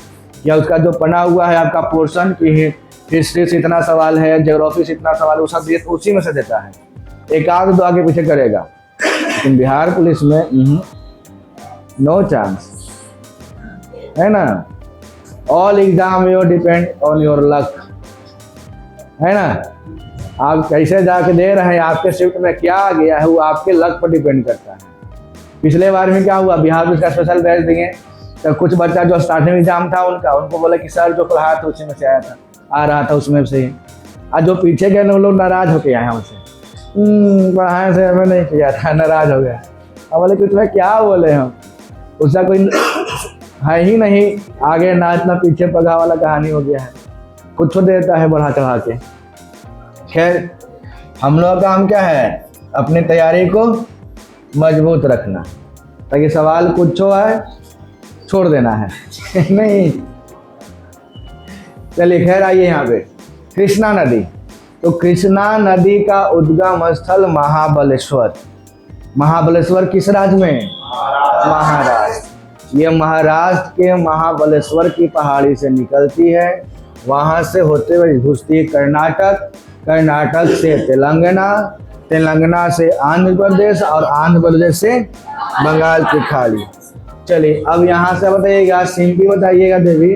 या उसका जो पढ़ा हुआ है आपका पोर्शन की हिस्ट्री से इतना सवाल है, ज्योग्राफी से इतना सवाल है, वो सब उसी में से देता है, एक आध दो आगे पीछे करेगा। लेकिन बिहार पुलिस में नो चांस, है ना। All exam your depend on your luck, है ना। आप कैसे जाके दे रहे हैं, आपके शिफ्ट में क्या आ गया है, वो आपके लक पर डिपेंड करता है। पिछले बार में क्या हुआ, बिहार पुलिस का स्पेशल बैच दिए, तो कुछ बच्चा जो स्टार्टिंग एग्जाम था उनको बोला कि सर जो पढ़ाया था उसी में से आ रहा था उसमें से ही, और जो पीछे गए वो लोग नाराज होके आए हमसे, पढ़ाया से हमें नहीं किया था, नाराज हो गया। अब बोले कि तुम्हें क्या बोले हम, उसका कोई है ही नहीं आगे ना, इतना पीछे पगा वाला कहानी हो गया है, कुछ देता है बढ़ा चढ़ा के। खैर हम लोग का काम क्या है, अपनी तैयारी को मजबूत रखना, ताकि सवाल कुछ आए छोड़ देना है नहीं। चलिए खैर आइए यहाँ पे कृष्णा नदी। तो कृष्णा नदी का उद्गम स्थल महाबलेश्वर। महाबलेश्वर किस राज्य में, महाराष्ट्र। ये महाराष्ट्र के महाबलेश्वर की पहाड़ी से निकलती है, वहाँ से होते हुए घुसती है कर्नाटक, कर्नाटक से तेलंगाना, तेलंगाना से आंध्र प्रदेश, और आंध्र प्रदेश से बंगाल की खाड़ी। चलिए अब यहाँ से बताइएगा, सिंपली बताइएगा देवी,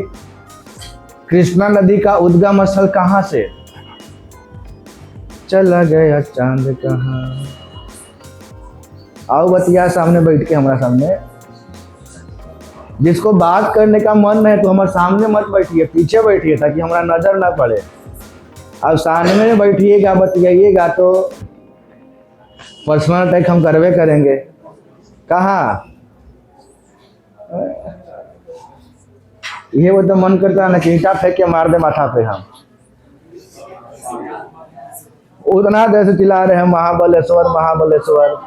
कृष्णा नदी का उद्गम स्थल कहाँ से, चला गया चांद कहाँ। आओ बतिया सामने बैठ के, हमारा सामने। जिसको बात करने का मन है तो हमारे सामने मत बैठिए, पीछे बैठिए, ताकि हमारा नजर ना पड़े। अब सामने में बैठिएगा, बतियाइएगा तो पर्सनल अटैक हम करवे करेंगे। कहाँ ये वो तो मन करता है ना कि ईंटा फेंक के मार दे माथा पे हम, उतना देर से चिल्ला रहे हैं महाबलेश्वर महाबलेश्वर।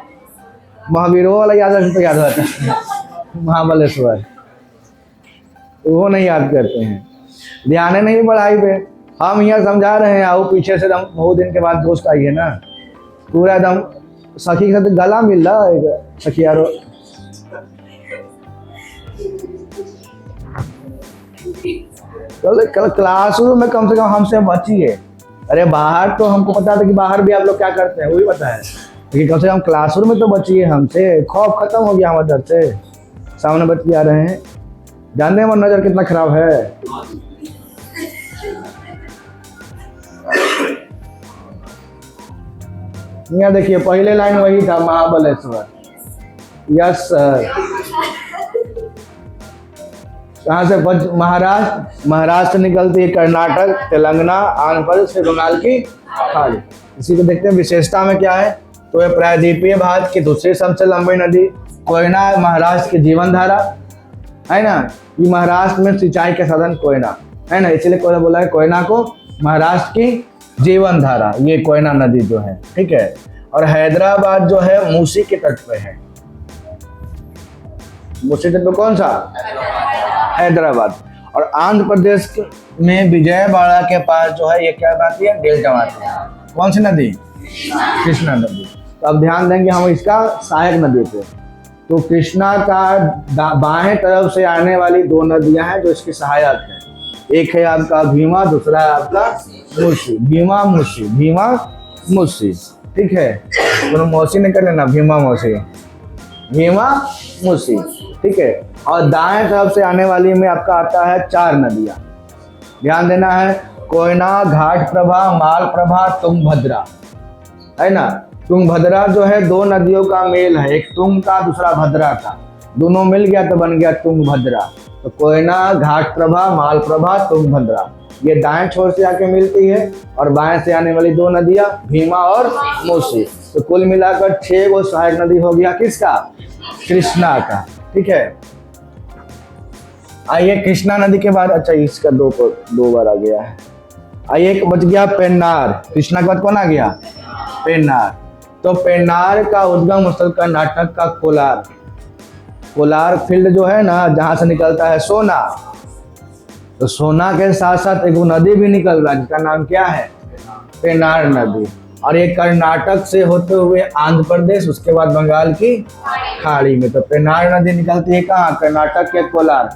महावीरों वाला याद रखते तो याद रहता है महाबलेश्वर, वो नहीं याद करते हैं, ध्यान नहीं पढ़ाई पे। हम यहाँ समझा रहे हैं, आओ पीछे से एकदम बहुत दिन के बाद दोस्त आई है ना, पूरा एकदम सखी के साथ गला मिल रहा है सखियारो। कल क्लासरूम में कम से कम हमसे बचिए। अरे बाहर तो हमको पता था कि बाहर भी आप लोग क्या करते हैं, वही पता है, लेकिन कम से कम क्लासरूम में तो बचिए हमसे। खौफ खत्म हो गया हमारे डर से, सामने बच आ रहे हैं। जानते हैं हमारा नजर कितना खराब है। यहाँ देखिए पहले लाइन वही था, महाबलेश्वर। Yes sir. कहाँ से महाराष्ट्र, महाराष्ट्र निकलती है कर्नाटक, तेलंगाना, आंध्र प्रदेश से बंगाल की खाड़ी। इसी को देखते हैं विशेषता में क्या है। तो यह प्रायद्वीपीय भारत की दूसरी सबसे लंबी नदी। कोयना महाराष्ट्र की जीवन धारा है ना, ये महाराष्ट्र में सिंचाई के साधन कोयना है ना, इसलिए कोयना बोला है कोयना को महाराष्ट्र की जीवन धारा, ये कोयना नदी जो है, ठीक है। और हैदराबाद जो है मूसी के तट पे है। मूसी तट पे कौन सा, हैदराबाद। और आंध्र प्रदेश में विजयवाड़ा के पास जो है ये क्या बनाती है, डेल्टा बनाती है। कौन सी नदी? कृष्णा नदी। तो अब ध्यान देंगे हम इसका सहायक नदी पे। तो कृष्णा का बाएं तरफ से आने वाली दो नदियां हैं जो इसकी सहायक है। एक है आपका भीमा, दूसरा है आपका मूसी। भीमा मूसी, भीमा मूसी, ठीक है। दोनों मौसी ने कर लेना, भीमा मौसी, भीमा मूसी, ठीक है। और दाएं तरफ से आने वाली में आपका आता है 4 नदियां। ध्यान देना है, कोयना, घाट प्रभा, माल प्रभा, तुंगभद्रा, है ना। तुंगभद्रा जो है 2 नदियों का मेल है, एक तुंग का दूसरा भद्रा का, दोनों मिल गया तो बन गया तुंगभद्रा। तो कोयना, घाट प्रभा, माल प्रभा, तुंगभद्रा, ये दाएं छोर से आके मिलती है और बाएं से आने वाली 2 नदियां भीमा और मूसी। तो कुल मिलाकर 6 गो सहायक नदी हो गया किसका? कृष्णा का, ठीक है। आइए कृष्णा नदी के बाद, अच्छा इसका 2 बार आ गया है। आइए एक बच गया पेन्नार। कृष्णा के बाद कौन आ गया? पेन्नार। तो पेन्नार का उद्गम स्थल कर्नाटक का कोलार, कोलार फील्ड जो है ना, जहां से निकलता है सोना। तो सोना के साथ साथ एक नदी भी निकल रहा है जिसका नाम क्या है? पेन्नार नदी। और ये कर्नाटक से होते हुए आंध्र प्रदेश, उसके बाद बंगाल की खाड़ी में। तो पेन्नार नदी निकलती है कहाँ? कर्नाटक के कोलार।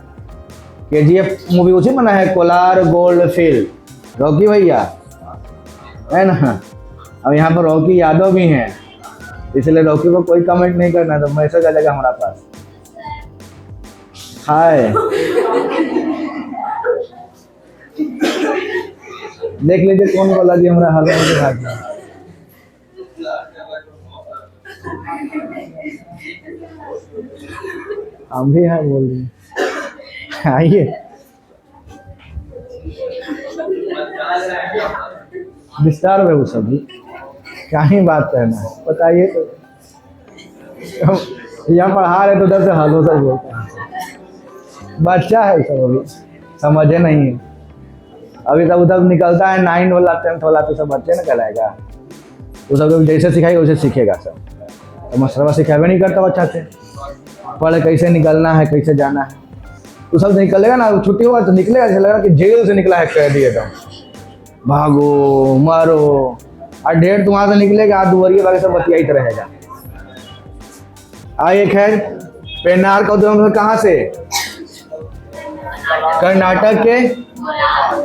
केजीएफ मूवी उसी बना है, कोलार गोल्ड फील्ड, रॉकी भैया, है ना। अब यहाँ पर रॉकी यादव भी हैं, इसलिए रॉकी को कोई कमेंट नहीं करना, तो मैसेज आ जाएगा हमारा पास, हाय। देख लीजिए कौन बोला जी हमारा हाल में। हम भी हैं बोल रहे हैं, आइए। डिस्टर्ब है वो सभी, क्या ही बात करना है बताइए। तो यहाँ पढ़ा रहे तो उधर से हलो सर बोलते हैं, बच्चा है सब, अभी समझे नहीं है। अभी तब उधर निकलता है 9 वाला 10th वाला, तो सब बच्चे ना कहलाएगा। तो सब जैसे सिखाएगा वैसे सीखेगा सब। तो मसला सिखावे नहीं करता बच्चा से, पढ़ कैसे निकलना है, कैसे जाना है। तो सब निकलेगा ना, छुट्टी होगा तो निकलेगा, ऐसा लगेगा कि जेल से निकला है, कह दिए तो भागो मारो। और ढेर तुम्हारा से निकलेगा, दुवरिया बाकी सब बतियाइत रहेगा। आइए खैर, पेन्नार का उद्गम कहाँ से? कर्नाटक के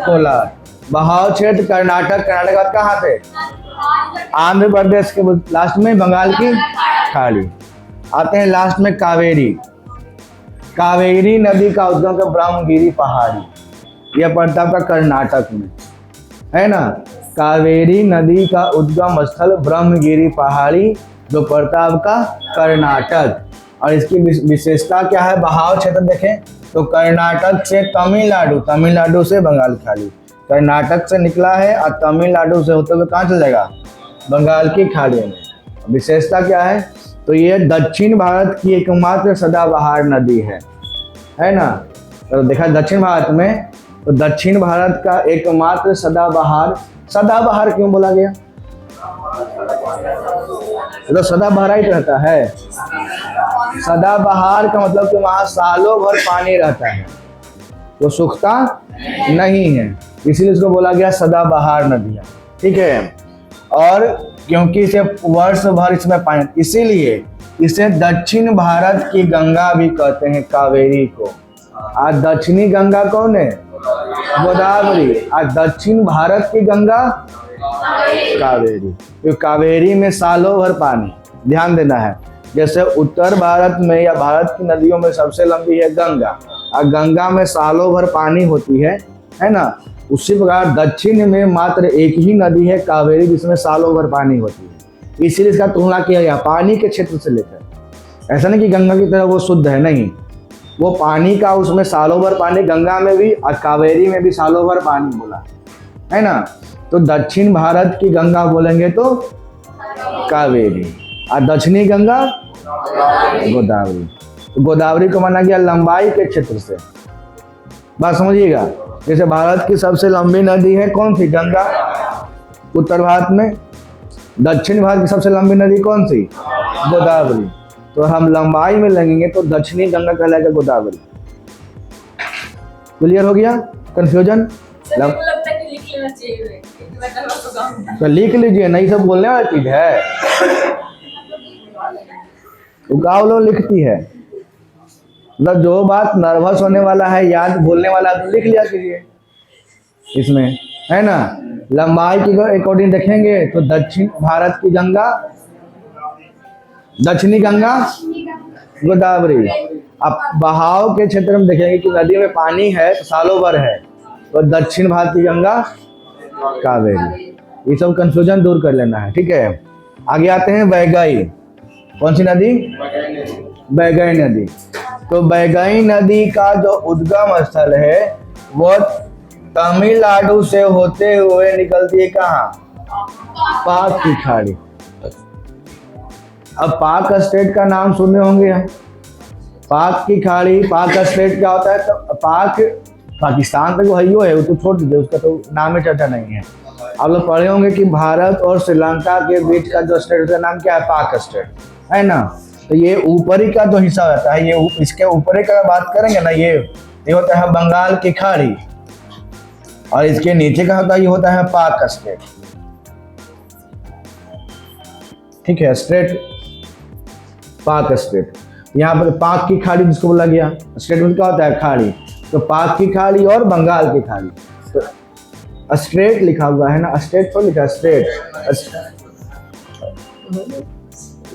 कोलार। बहाव क्षेत्र कर्नाटक, कर्नाटक बाद कहाँ से? आंध्र प्रदेश के लास्ट में बंगाल की खाड़ी। आते हैं लास्ट में कावेरी। कावेरी नदी का उद्गम का ब्रह्मगिरी पहाड़ी, यह पड़ता है कर्नाटक में, है ना। कावेरी नदी का उद्गम स्थल ब्रह्मगिरी पहाड़ी जो पड़ता है आपका कर्नाटक। और इसकी विशेषता क्या है? बहाव क्षेत्र देखें तो कर्नाटक से तमिलनाडु, तमिलनाडु से बंगाल खाड़ी, कर्नाटक से निकला है और तमिलनाडु से होते हुए कहाँ चल जाएगा? बंगाल की खाड़ी में। विशेषता क्या है? तो ये दक्षिण भारत की एकमात्र सदाबहार नदी है ना। तो देखा दक्षिण भारत में, तो दक्षिण भारत का एकमात्र सदाबहार। सदाबहार क्यों बोला गया? तो सदाबहार ही रहता है। सदाबहार का मतलब कि वहाँ सालों भर पानी रहता है, वो सूखता नहीं है, इसीलिए इसको बोला गया सदाबहार नदियाँ, ठीक है। और क्योंकि इसे वर्ष भर इसमें पानी, इसीलिए इसे दक्षिण भारत की गंगा भी कहते हैं, कावेरी को। आज दक्षिणी गंगा कौन है? गोदावरी। आज दक्षिण भारत की गंगा कावेरी, तो कावेरी में सालों भर पानी। ध्यान देना है, जैसे उत्तर भारत में या भारत की नदियों में सबसे लंबी है गंगा, और गंगा में सालों भर पानी होती है ना। उसी प्रकार दक्षिण में मात्र एक ही नदी है कावेरी, जिसमें सालों भर पानी होती है, इसीलिए इसका तुलना किया गया पानी के क्षेत्र से लेकर। ऐसा नहीं कि गंगा की तरह वो शुद्ध है, नहीं, वो पानी का, उसमें सालों भर पानी, गंगा में भी और कावेरी में भी सालों भर पानी बोला है ना। तो दक्षिण भारत की गंगा बोलेंगे तो कावेरी, और दक्षिणी गंगा गोदावरी। तो गोदावरी को माना गया लंबाई के क्षेत्र से। बात समझिएगा, जैसे भारत की सबसे लंबी नदी है कौन सी? गंगा, उत्तर भारत में। दक्षिण भारत की सबसे लंबी नदी कौन सी? गोदावरी। तो हम लंबाई में लगेंगे तो दक्षिणी गंगा कहलाएगा गोदावरी। क्लियर हो गया कंफ्यूजन? सर मेरे को लगता है कि लिख लेना चाहिए, मैं नर्वस हो जाऊंगा। तो लिख लीजिए, नहीं सब बोलने वाली चीज है, उगाव लो लिखती है, मतलब जो बात नर्वस होने वाला है, याद भूलने वाला है, तो लिख लिया कीजिए इसमें, है ना। लंबाई के अकॉर्डिंग देखेंगे तो दक्षिण भारत की गंगा, दक्षिणी गंगा गोदावरी। अब बहाव के क्षेत्र में देखेंगे कि नदी में पानी है तो सालों भर है, तो दक्षिण भारत की गंगा कावेरी। ये सब कंफ्यूजन दूर कर लेना है, ठीक है। आगे आते हैं वैगई। कौन सी नदी? वैगई नदी। तो वैगई नदी का जो उद्गम स्थल है वो तमिलनाडु से होते हुए निकलती है कहाँ? पाक की खाड़ी। अब पाक स्टेट का नाम सुने होंगे हम, पाक की खाड़ी, पाक स्टेट क्या होता है? तो पाक पाकिस्तान तक वही है, वो तो छोड़ दीजिए, उसका तो नाम में चर्चा नहीं है। आप लोग पढ़े होंगे कि भारत और श्रीलंका के बीच का जो स्टेट उसका नाम क्या है? पाक स्टेट, है ना। तो ये ऊपरी का जो हिस्सा रहता है, ये इसके ऊपरी का बात करेंगे ना, ये होता है बंगाल की खाड़ी, और इसके नीचे का होता है, ये होता है पाक स्टेट, ठीक है। स्टेट पाक स्टेट, यहाँ पर पाक की खाड़ी जिसको बोला गया, स्टेट में क्या होता है? खाड़ी। तो पाक की खाड़ी और बंगाल की खाड़ी, तो स्टेट लिखा हुआ है ना, स्टेट तो लिखा, स्टेट।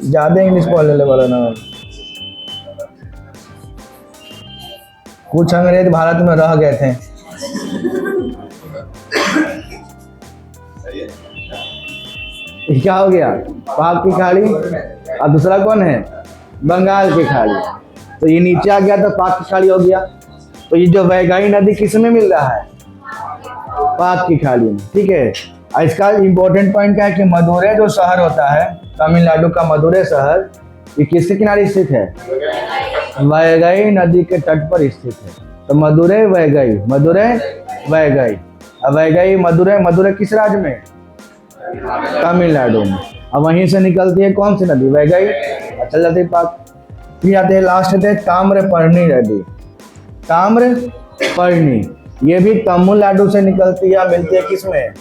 ज्यादा इंग्लिश बोलने वाला ना, कुछ अंग्रेज भारत में रह गए थे। क्या हो गया? पाक की खाड़ी, और दूसरा कौन है? बंगाल की खाड़ी। तो ये नीचे आ गया तो पाक की खाड़ी हो गया। तो ये जो वैगई नदी किस में मिल रहा है? पाक की खाड़ी में, ठीक है। और इसका इम्पोर्टेंट पॉइंट क्या है कि मदुरै जो शहर होता है, तमिलनाडु का मदुरै शहर, ये किसके किनारे स्थित है? वैगई नदी के तट पर स्थित है। तो मदुरै वैगई, मदुरै वैगई। अब वैगई मदुरै, मदुरै किस राज्य में? तमिलनाडु में। अब वहीं से निकलती है कौन सी नदी? वैगई। चल जाते हैं पाक। फिर आते हैं लास्ट आते हैं ताम्रपर्णी नदी। ताम्रपर्णी, ये भी तमिलनाडु से निकलती है, मिलती है किसमें?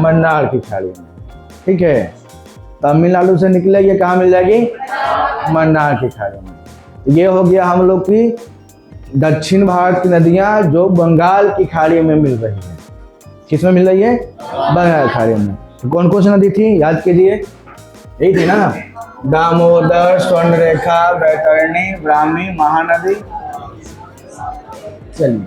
मन्नार की खाड़ी में, ठीक है। तमिलनाडु से निकलेगी, ये कहाँ मिल जाएगी? मन्नार की खाड़ी में। ये हो गया हम लोग की दक्षिण भारत की नदियां जो बंगाल की खाड़ी में मिल रही है। किसमें मिल रही है? बंगाल की खाड़ी में। तो कौन कौन सी नदी थी याद कीजिए? यही थी ना, दामोदर, स्वर्णरेखा, बैतरणी, ब्राह्मी, महानदी। चलिए